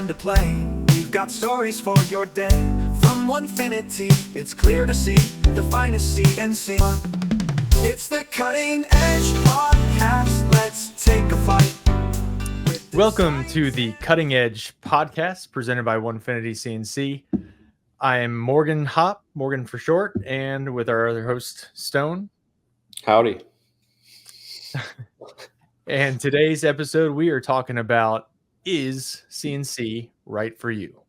to play. We've got stories for your day. From Onefinity, it's clear to see the finest CNC. It's the Cutting Edge Podcast. Let's take a flight. Welcome to the Cutting Edge Podcast presented by Onefinity CNC. I am Morgan Hop, Morgan for short, and with our other host, Stone. Howdy. And today's episode, we are talking about, is CNC right for you?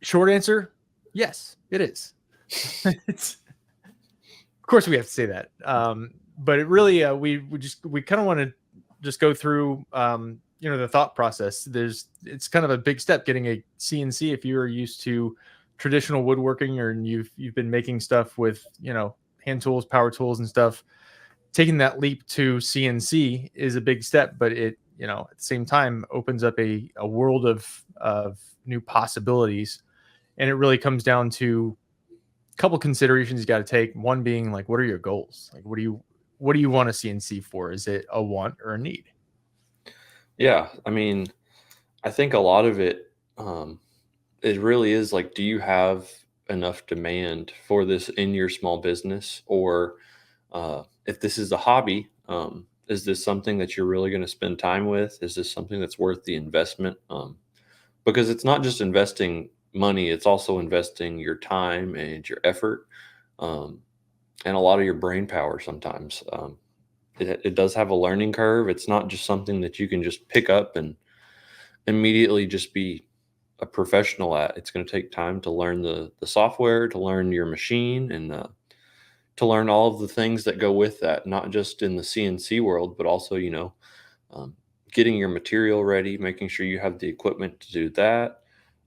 Short answer, yes, it is. Of course, we have to say that. But it really, we kind of want to just go through, the thought process. It's kind of a big step getting a CNC if you're used to traditional woodworking or you've been making stuff with, hand tools, power tools and stuff. Taking that leap to CNC is a big step, but it, at the same time opens up a world of new possibilities. And it really comes down to a couple considerations you got to take. One being like, what are your goals? Like, what do you want a CNC for? Is it a want or a need? Yeah. I mean, I think a lot of it, it really is like, do you have enough demand for this in your small business? Or if this is a hobby, is this something that you're really going to spend time with? Is this something that's worth the investment? Because it's not just investing money, it's also investing your time and your effort, and a lot of your brain power sometimes. It does have a learning curve. It's not just something that you can just pick up and immediately just be a professional at. It's going to take time to learn the software, to learn your machine, and to learn all of the things that go with that, not just in the CNC world, but also, getting your material ready, making sure you have the equipment to do that,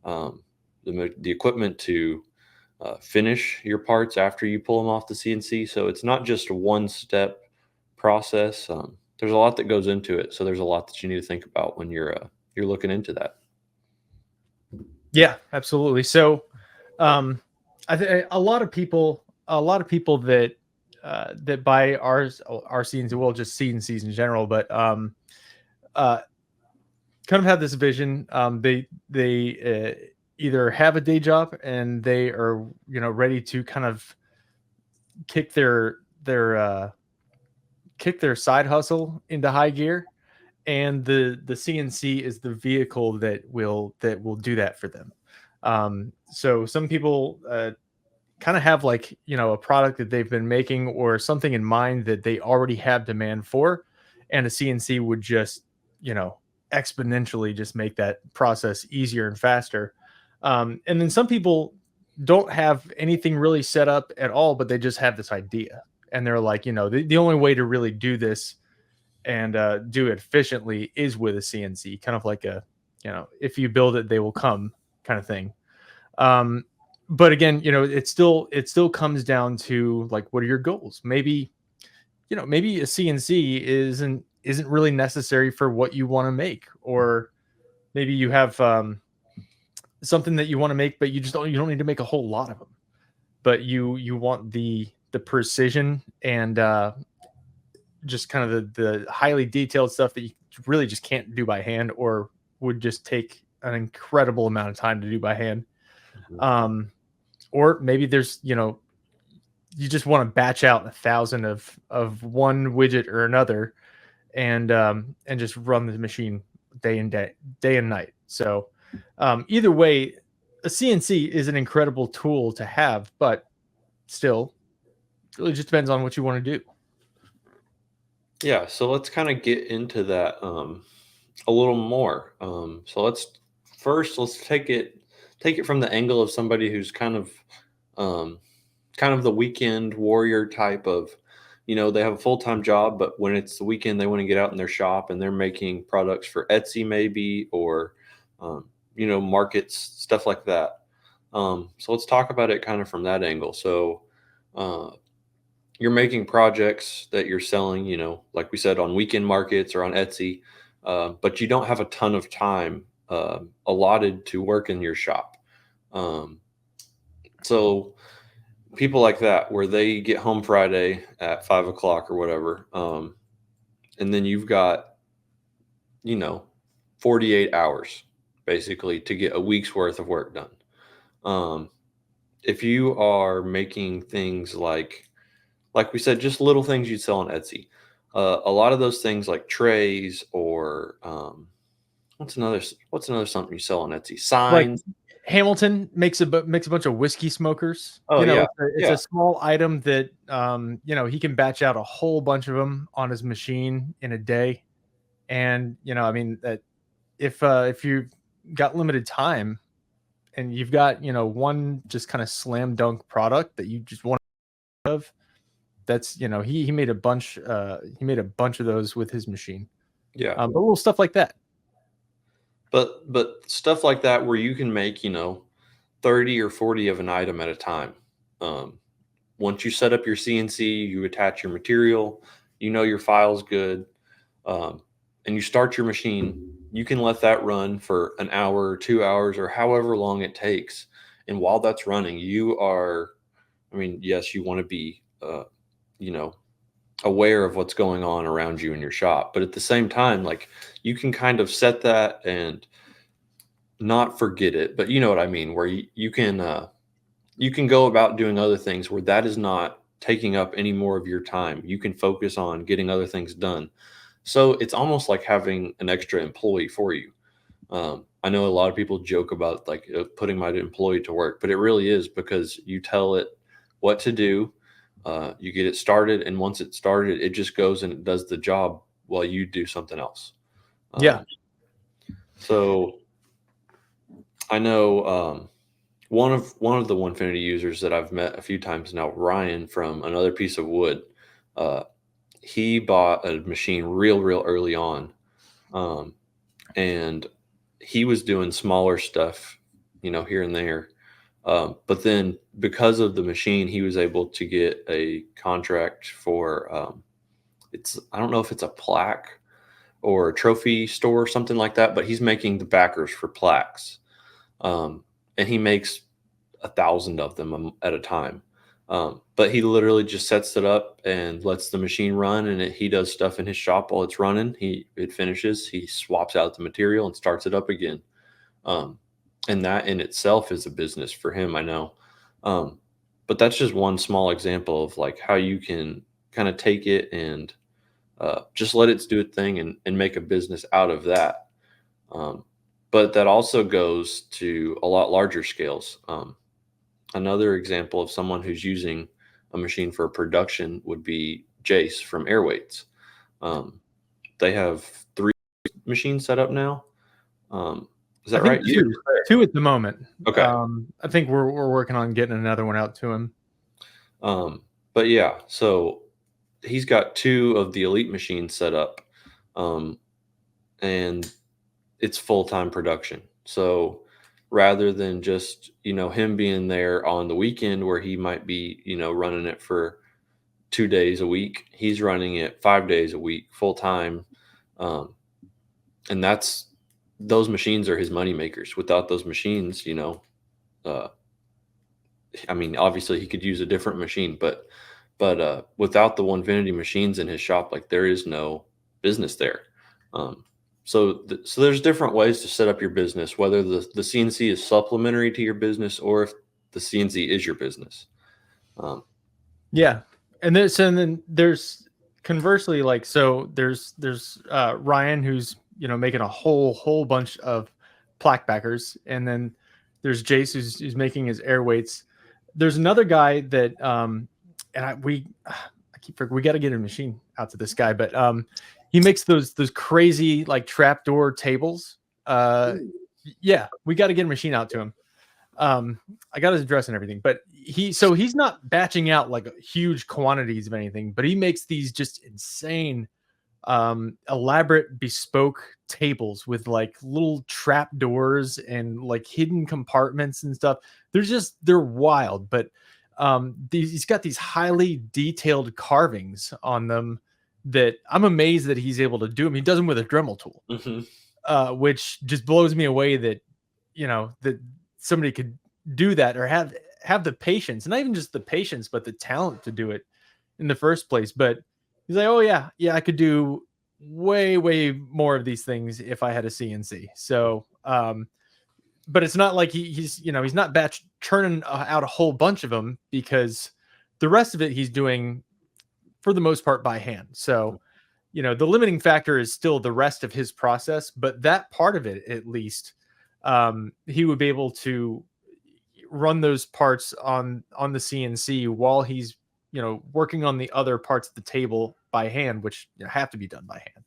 the equipment to finish your parts after you pull them off the CNC. So it's not just a one-step process. There's a lot that goes into it. So there's a lot that you need to think about when you're looking into that. Yeah, absolutely. So I think a lot of people that buy our CNC, well, just CNCs in general, but kind of have this vision. They either have a day job and they are ready to kind of kick their side hustle into high gear, and the CNC is the vehicle that will do that for them. So some people kind of have like, a product that they've been making or something in mind that they already have demand for, and a CNC would just, exponentially just make that process easier and faster. And then some people don't have anything really set up at all, but they just have this idea. And they're like, the only way to really do this and do it efficiently is with a CNC, kind of like a, if you build it, they will come kind of thing. But again, it still comes down to like, what are your goals? Maybe a CNC isn't really necessary for what you want to make, or maybe you have something that you want to make, but you don't need to make a whole lot of them, but you want the precision and just kind of the highly detailed stuff that you really just can't do by hand, or would just take an incredible amount of time to do by hand. Mm-hmm. Or maybe there's, you just want to batch out 1,000 of one widget or another, and just run the machine day and night. So either way, a CNC is an incredible tool to have, but still, it really just depends on what you want to do. Yeah, so let's kind of get into that a little more. So let's take it from the angle of somebody who's kind of the weekend warrior type of, they have a full-time job, but when it's the weekend, they want to get out in their shop and they're making products for Etsy maybe, or, markets, stuff like that. So let's talk about it kind of from that angle. So you're making projects that you're selling, like we said, on weekend markets or on Etsy, but you don't have a ton of time allotted to work in your shop. So people like that, where they get home Friday at 5 o'clock or whatever, and then you've got, 48 hours basically to get a week's worth of work done. If you are making things like we said, just little things you'd sell on Etsy, a lot of those things like trays or what's another something you sell on Etsy? Like Signs. Hamilton makes makes a bunch of whiskey smokers. Oh You know, yeah, it's yeah, a small item that you know, he can batch out a whole bunch of them on his machine in a day. And you know, I mean that if you've got limited time and you've got, you know, one just kind of slam dunk product that you just want of, that's, you know, he made a bunch of those with his machine. yeah. But little stuff like that. But stuff like that where you can make 30 or 40 of an item at a time. Um, Once you set up your CNC, you attach your material, your file's good, and you start your machine. You can let that run for an hour or 2 hours or however long it takes. And while that's running, yes, you want to be, you know, aware of what's going on around you in your shop. But at the same time, like you can kind of set that and not forget it. But you know what I mean, where you can go about doing other things where that is not taking up any more of your time. You can focus on getting other things done. So it's almost like having an extra employee for you. I know a lot of people joke about like putting my employee to work, but it really is because you tell it what to do. You get it started, and once it's started, it just goes and it does the job while you do something else. Yeah. So I know one of the Onefinity users that I've met a few times now, Ryan from Another Piece of Wood. Uh, he bought a machine real early on, and he was doing smaller stuff, here and there. But then because of the machine, he was able to get a contract for I don't know if it's a plaque or a trophy store or something like that, but he's making the backers for plaques. And he makes 1,000 of them at a time. But he literally just sets it up and lets the machine run, and he does stuff in his shop while it's running. It finishes, he swaps out the material and starts it up again. Um, and that in itself is a business for him, I know. Um, but that's just one small example of like how you can kind of take it and just let it do its thing and make a business out of that. But that also goes to a lot larger scales. Another example of someone who's using a machine for production would be Jace from Airweights. They have 3 machines set up now. Is that right? Two at the moment. Okay. I think we're working on getting another one out to him. But yeah, so he's got 2 of the Elite machines set up, and it's full-time production. So rather than just him being there on the weekend where he might be running it for 2 days a week, he's running it 5 days a week full time. And those machines are his money makers. Without those machines, obviously he could use a different machine, but without the Onefinity machines in his shop, like there is no business there. So there's different ways to set up your business, whether the CNC is supplementary to your business or if the CNC is your business. Yeah. And then there's conversely, like, so there's Ryan, who's, making a whole bunch of plaque backers. And then there's Jace, who's making his air weights. There's another guy that, we got to get a machine out to this guy, but, he makes those crazy like trapdoor tables. Yeah, we got to get a machine out to him. I got his address and everything, but he's not batching out like huge quantities of anything, but he makes these just insane, elaborate bespoke tables with like little trap doors and like hidden compartments and stuff. They're wild, but he's got these highly detailed carvings on them that I'm amazed that he's able to do them. He does them with a Dremel tool, which just blows me away that that somebody could do that or have the patience, and not even just the patience, but the talent to do it in the first place. But he's like, oh yeah, I could do way more of these things if I had a CNC. So, but it's not like he's he's not batch churning out a whole bunch of them, because the rest of it he's doing for the most part by hand. So, the limiting factor is still the rest of his process, but that part of it, at least, he would be able to run those parts on the CNC while he's working on the other parts of the table by hand, which have to be done by hand.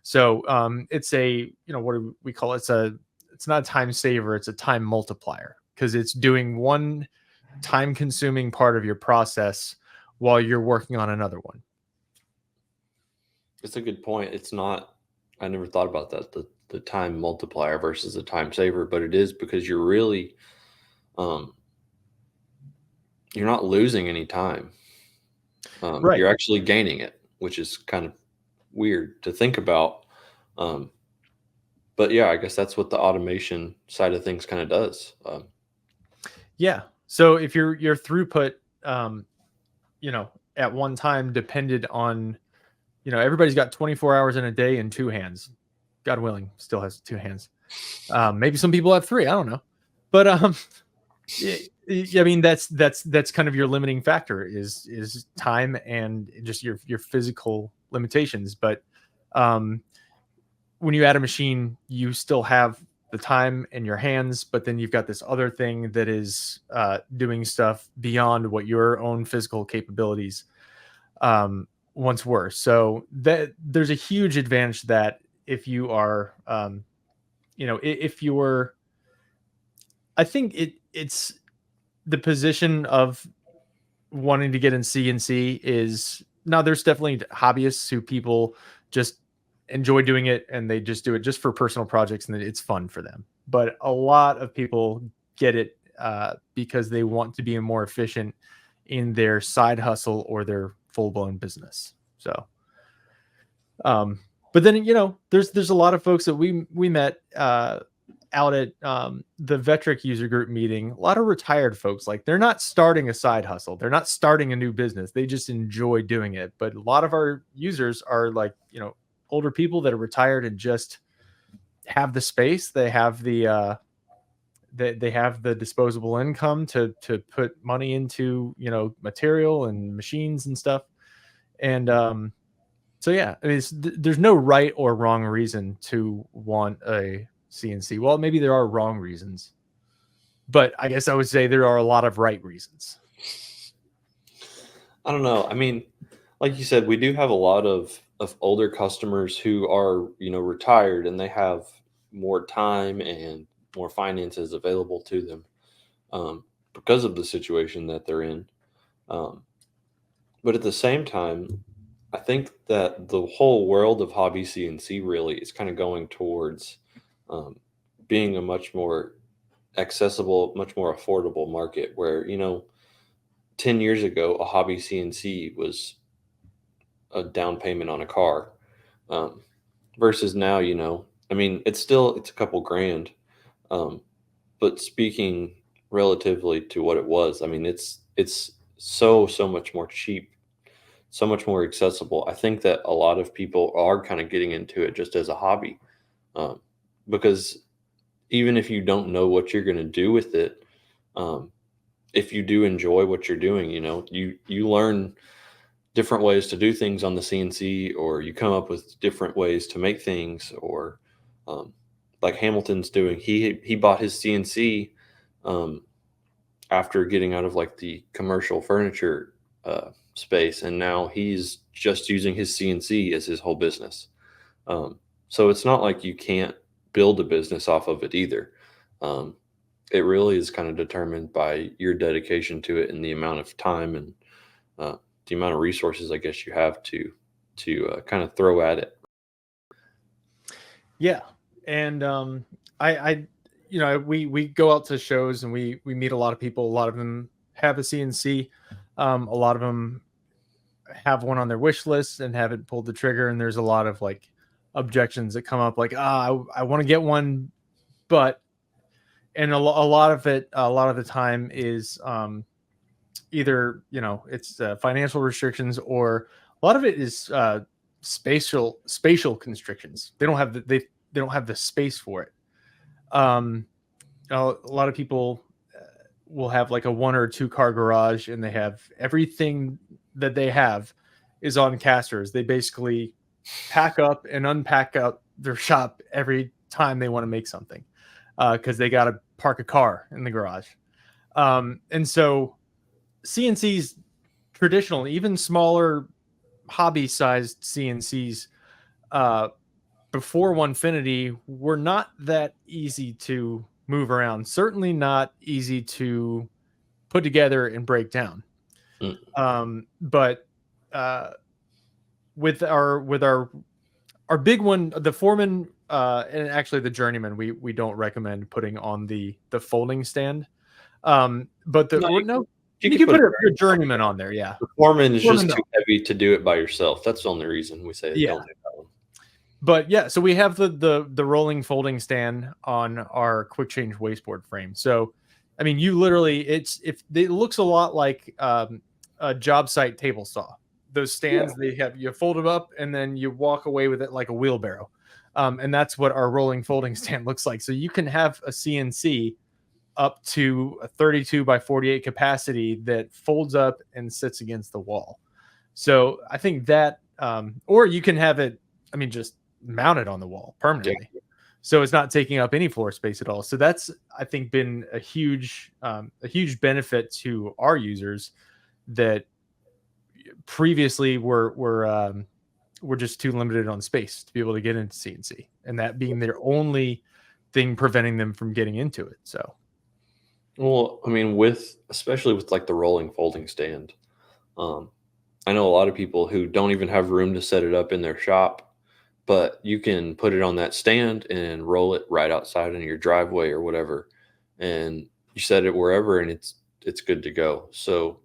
So it's a what do we call it? It's not a time saver, it's a time multiplier, because it's doing one time consuming part of your process while you're working on another one. It's a good point. It's not, I never thought about that, the time multiplier versus the time saver, but it is, because you're really, you're not losing any time. Right. You're actually gaining it, which is kind of weird to think about. But yeah, I guess that's what the automation side of things kind of does. Yeah. So if your throughput, at one time depended on, everybody's got 24 hours in a day and two hands. God willing, still has two hands. Maybe some people have three. I don't know. But I mean, that's kind of your limiting factor is time and just your physical limitations. But when you add a machine, you still have the time in your hands, but then you've got this other thing that is doing stuff beyond what your own physical capabilities once were. So that there's a huge advantage that if you are, if you're, I think it's the position of wanting to get in CNC is now there's definitely hobbyists who people just enjoy doing it and they just do it just for personal projects and it's fun for them. But a lot of people get it because they want to be more efficient in their side hustle or their full-blown business. So, but then there's a lot of folks that we met out at the Vetric user group meeting. A lot of retired folks, like they're not starting a side hustle, they're not starting a new business, they just enjoy doing it. But a lot of our users are like older people that are retired and just have the space, they have the they have the disposable income to put money into material and machines and stuff. And so yeah, I mean, there's no right or wrong reason to want a CNC. Well, maybe there are wrong reasons, but I guess I would say there are a lot of right reasons. I don't know. I mean, like you said, we do have a lot of older customers who are, retired, and they have more time and more finances available to them because of the situation that they're in. But at the same time, I think that the whole world of hobby CNC really is kind of going towards being a much more accessible, much more affordable market where, 10 years ago, a hobby CNC was a down payment on a car versus now, I mean, it's a couple grand. But speaking relatively to what it was, I mean, it's so much more cheap, so much more accessible. I think that a lot of people are kind of getting into it just as a hobby, because even if you don't know what you're going to do with it, if you do enjoy what you're doing, you learn different ways to do things on the CNC, or you come up with different ways to make things, or like Hamilton's doing. He bought his CNC after getting out of like the commercial furniture space, and now he's just using his CNC as his whole business. So it's not like you can't build a business off of it either. It really is kind of determined by your dedication to it and the amount of time and the amount of resources, I guess, you have to kind of throw at it. Yeah, and we go out to shows and we meet a lot of people. A lot of them have a CNC. A lot of them have one on their wish list and haven't pulled the trigger. And there's a lot of like objections that come up, like, I want to get one, but and a lot of the time is either it's financial restrictions, or a lot of it is spatial constrictions. They don't have they don't have the space for it. A lot of people will have like a 1 or 2 car garage, and they have everything that they have is on casters. They basically pack up and unpack up their shop every time they want to make something, because they got to park a car in the garage. And so CNCs, traditionally, even smaller hobby-sized CNCs, before Onefinity, were not that easy to move around. Certainly not easy to put together and break down. But with our big one, the Foreman, and actually the Journeyman, we don't recommend putting on the folding stand. But you can put a Journeyman on there. Yeah, the Foreman is just too heavy to do it by yourself. That's the only reason we say don't do that one. But yeah, so we have the rolling folding stand on our quick change wasteboard frame. So, I mean, you literally, it looks a lot like a job site table saw. Those stands, you fold them up and then you walk away with it like a wheelbarrow. And that's what our rolling folding stand looks like. So you can have a CNC up to a 32 by 48 capacity that folds up and sits against the wall. So I think that, or you can have it, I mean, just mounted on the wall permanently. So it's not taking up any floor space at all. So that's, I think, been a huge benefit to our users that previously were just too limited on space to be able to get into CNC, and that being their only thing preventing them from getting into it. So, well, I mean, especially with like the rolling folding stand, I know a lot of people who don't even have room to set it up in their shop, but you can put it on that stand and roll it right outside in your driveway or whatever, and you set it wherever, and it's good to go. So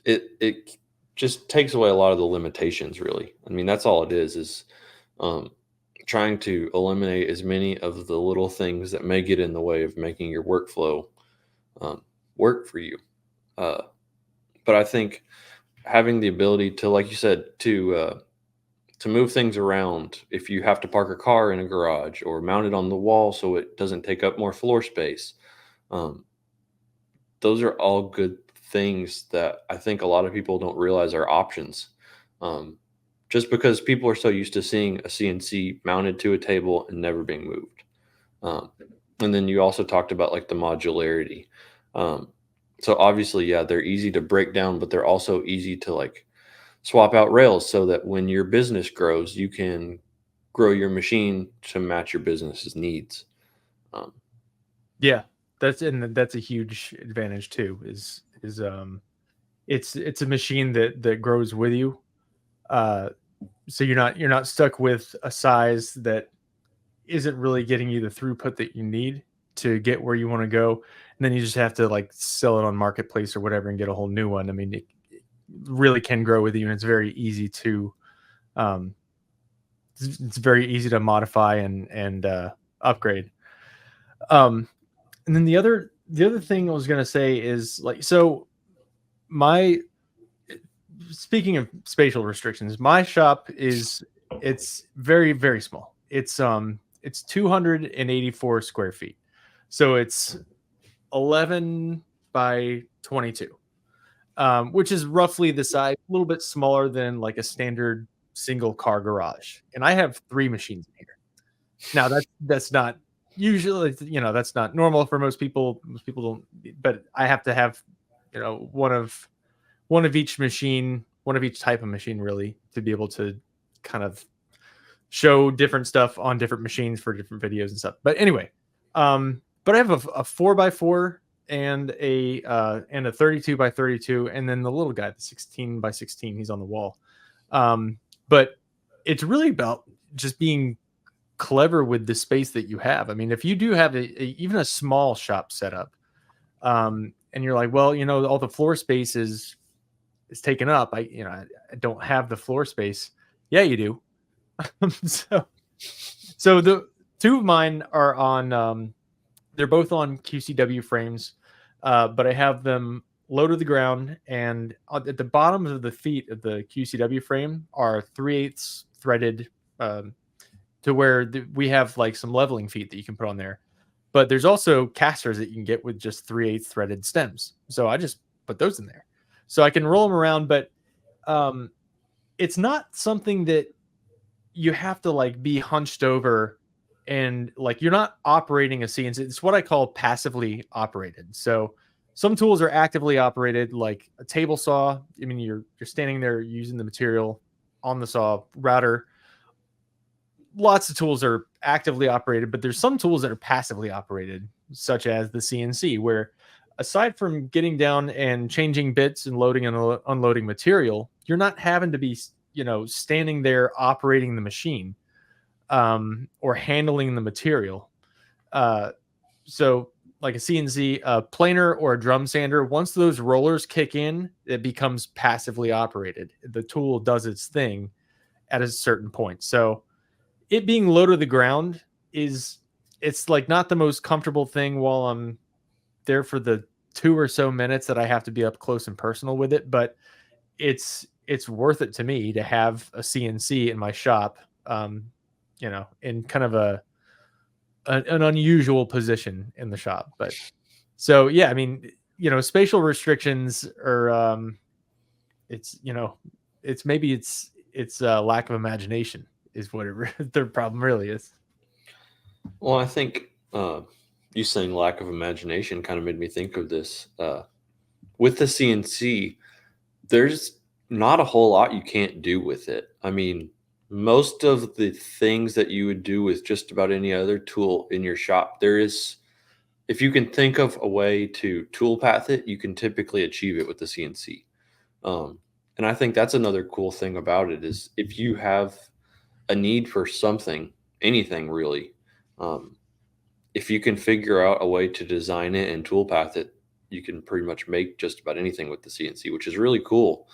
it just takes away a lot of the limitations, really. I mean, that's all it is trying to eliminate as many of the little things that may get in the way of making your workflow work for you. But I think having the ability to, like you said, to move things around, if you have to park a car in a garage or mount it on the wall so it doesn't take up more floor space, those are all good things that I think a lot of people don't realize are options. Just because people are so used to seeing a CNC mounted to a table and never being moved. And then you also talked about like the modularity. So obviously, yeah, they're easy to break down, but they're also easy to like swap out rails so that when your business grows, you can grow your machine to match your business's needs. Yeah, that's a huge advantage too. Is it's a machine that grows with you. So you're not stuck with a size that isn't really getting you the throughput that you need to get where you want to go, and then you just have to like sell it on marketplace or whatever and get a whole new one. I mean, it really can grow with you, and it's very easy to modify and upgrade. And then the other thing I was gonna say is like, so speaking of spatial restrictions, my shop it's very, very small. It's 284 square feet. So it's 11 by 22, which is roughly the size, a little bit smaller than like a standard single car garage. And I have 3 machines in here. Now that's not usually, that's not normal for most people. Most people don't, but I have to have, one of each machine, one of each type of machine, really, to be able to kind of show different stuff on different machines for different videos and stuff. But anyway, but I have a 4x4 and a 32 by 32, and then the little guy, the 16 by 16, he's on the wall. But it's really about just being clever with the space that you have. I mean, if you do have even a small shop setup, and you're like, well, all the floor space is taken up. I don't have the floor space. Yeah, you do. So the 2 of mine are on, they're both on QCW frames, but I have them low to the ground, and at the bottom of the feet of the QCW frame are 3/8 threaded, to where we have like some leveling feet that you can put on there. But there's also casters that you can get with just 3/8 threaded stems. So I just put those in there, so I can roll them around. But um, it's not something that you have to like be hunched over, and like you're not operating a CNC. It's what I call passively operated. So some tools are actively operated, like a table saw. I mean, you're standing there using the material on the saw router. Lots of tools are actively operated, but there's some tools that are passively operated, such as the CNC, where aside from getting down and changing bits and loading and unloading material, you're not having to be, standing there operating the machine, or handling the material. Uh, so, like a CNC, a planer, or a drum sander, once those rollers kick in, it becomes passively operated. The tool does its thing at a certain point. So, it being low to the ground it's like not the most comfortable thing while I'm there for the 2 or so minutes that I have to be up close and personal with it, but it's worth it to me to have a CNC in my shop, in kind of an unusual position in the shop. But so yeah, I mean, spatial restrictions are, it's maybe it's lack of imagination is what their problem really is. Well, I think you saying lack of imagination kind of made me think of this. With the CNC, there's not a whole lot you can't do with it. I mean, most of the things that you would do with just about any other tool in your shop, if you can think of a way to tool path it, you can typically achieve it with the CNC. And I think that's another cool thing about it is if you have a need for something, anything really, if you can figure out a way to design it and tool path it, you can pretty much make just about anything with the CNC, which is really cool,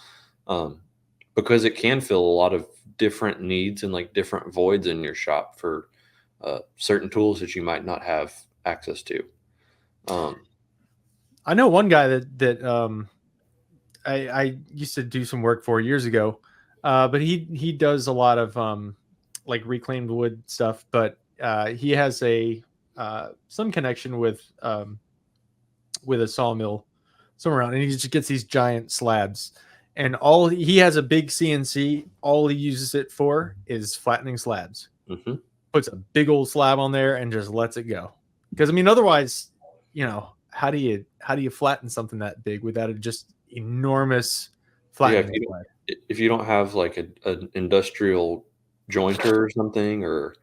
because it can fill a lot of different needs and like different voids in your shop for certain tools that you might not have access to. I know one guy that I used to do some work for years ago, but he does a lot of like reclaimed wood stuff, but he has some connection with a sawmill somewhere around, and he just gets these giant slabs, and he has a big CNC. All he uses it for is flattening slabs. Mm-hmm. Puts a big old slab on there and just lets it go. Because I mean, otherwise, how do you flatten something that big without a just enormous flattening slab? If you don't have like an industrial jointer or something, or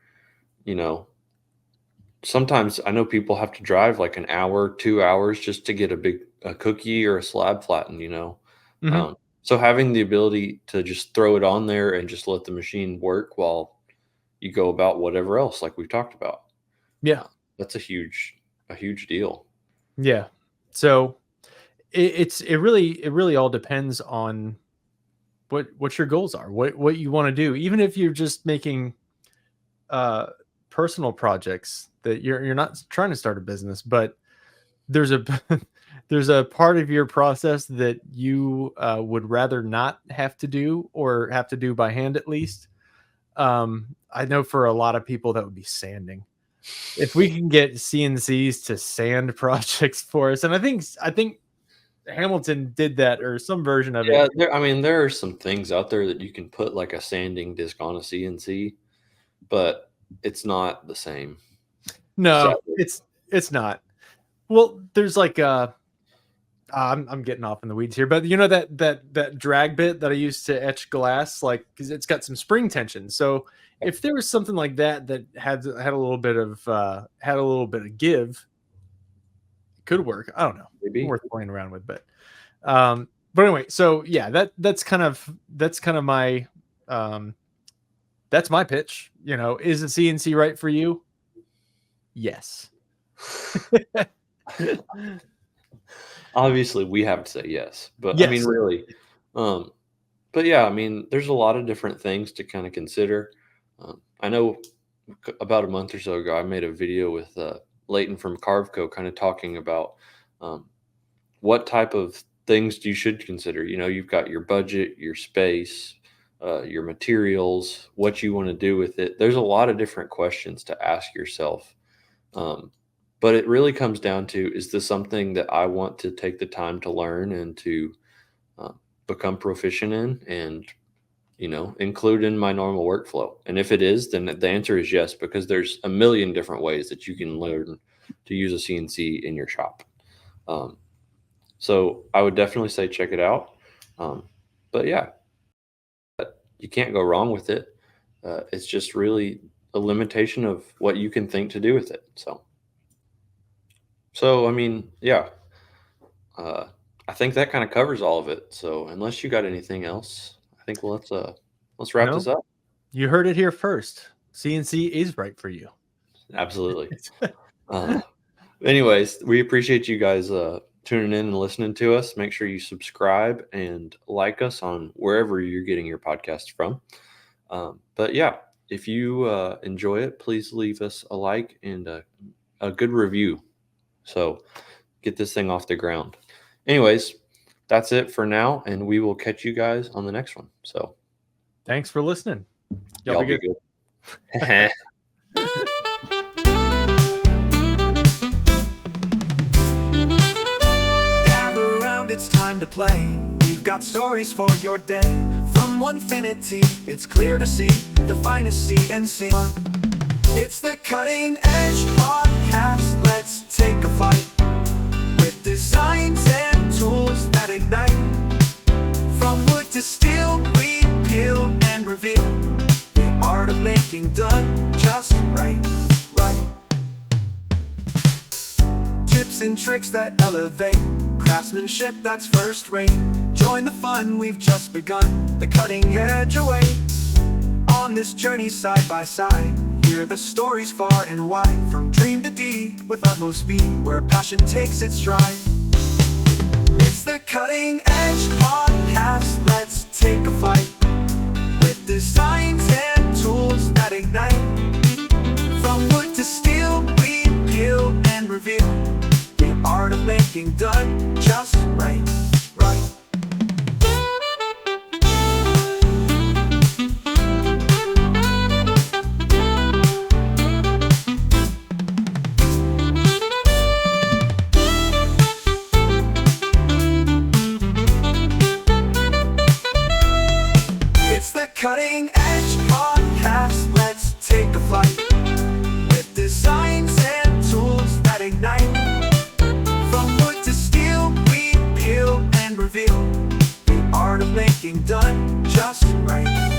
sometimes I know people have to drive like an hour, 2 hours just to get a cookie or a slab flattened. Mm-hmm. So having the ability to just throw it on there and just let the machine work while you go about whatever else, like we've talked about. Yeah, that's a huge deal. yeah. So it really all depends on what your goals are, what you want to do. Even if you're just making personal projects that you're not trying to start a business, but there's a there's a part of your process that you would rather not have to do, or have to do by hand at least. I know for a lot of people that would be sanding. If we can get CNCs to sand projects for us, and I think Hamilton did that, or some version of it. There are some things out there that you can put like a sanding disc on a CNC, but it's not the same. No, it's not. Well, there's like I'm getting off in the weeds here, but that drag bit that I used to etch glass, like, because it's got some spring tension. So if there was something like that had a little bit of give, it could work. I don't know. Maybe worth playing around with, but anyway, so yeah, that's kind of my that's my pitch. Is the CNC right for you? Yes. Obviously we have to say yes, but yes. I mean, really, but yeah, I mean, there's a lot of different things to kind of consider. I know about a month or so ago, I made a video with Leighton from Carveco, kind of talking about what type of things you should consider. You've got your budget, your space, your materials, what you want to do with it. There's a lot of different questions to ask yourself. But it really comes down to, is this something that I want to take the time to learn and to become proficient in and, include in my normal workflow? And if it is, then the answer is yes, because there's a million different ways that you can learn to use a CNC in your shop. So I would definitely say check it out. But yeah, you can't go wrong with it. It's just really a limitation of what you can think to do with it. So I mean, yeah, I think that kind of covers all of it. So unless you got anything else, I think let's wrap this up. You heard it here first. CNC is right for you. Absolutely. Anyways, we appreciate you guys tuning in and listening to us. Make sure you subscribe and like us on wherever you're getting your podcast from. But yeah, if you enjoy it, please leave us a like and a good review. So get this thing off the ground. Anyways, that's it for now, and we will catch you guys on the next one. So thanks for listening. Y'all be good. Gather around, it's time to play. We've got stories for your day. From Onefinity, it's clear to see the finest CNC. It's the Cutting Edge Podcast. Let's take a flight with designs and tools that ignite. From wood to steel, we peel and reveal the art of making done just right. Tips and tricks that elevate, craftsmanship that's first rate. Join the fun, we've just begun, the cutting edge awaits. On this journey side by side, hear the stories far and wide. From dream to deed, with utmost speed, where passion takes its stride. It's the Cutting Edge Podcast. Let's take a flight with designs and tools that ignite. From wood to steel, we peel and reveal the art of making done just right. Cutting Edge Podcast. Let's take a flight with designs and tools that ignite. From wood to steel, we peel and reveal the art of making done just right.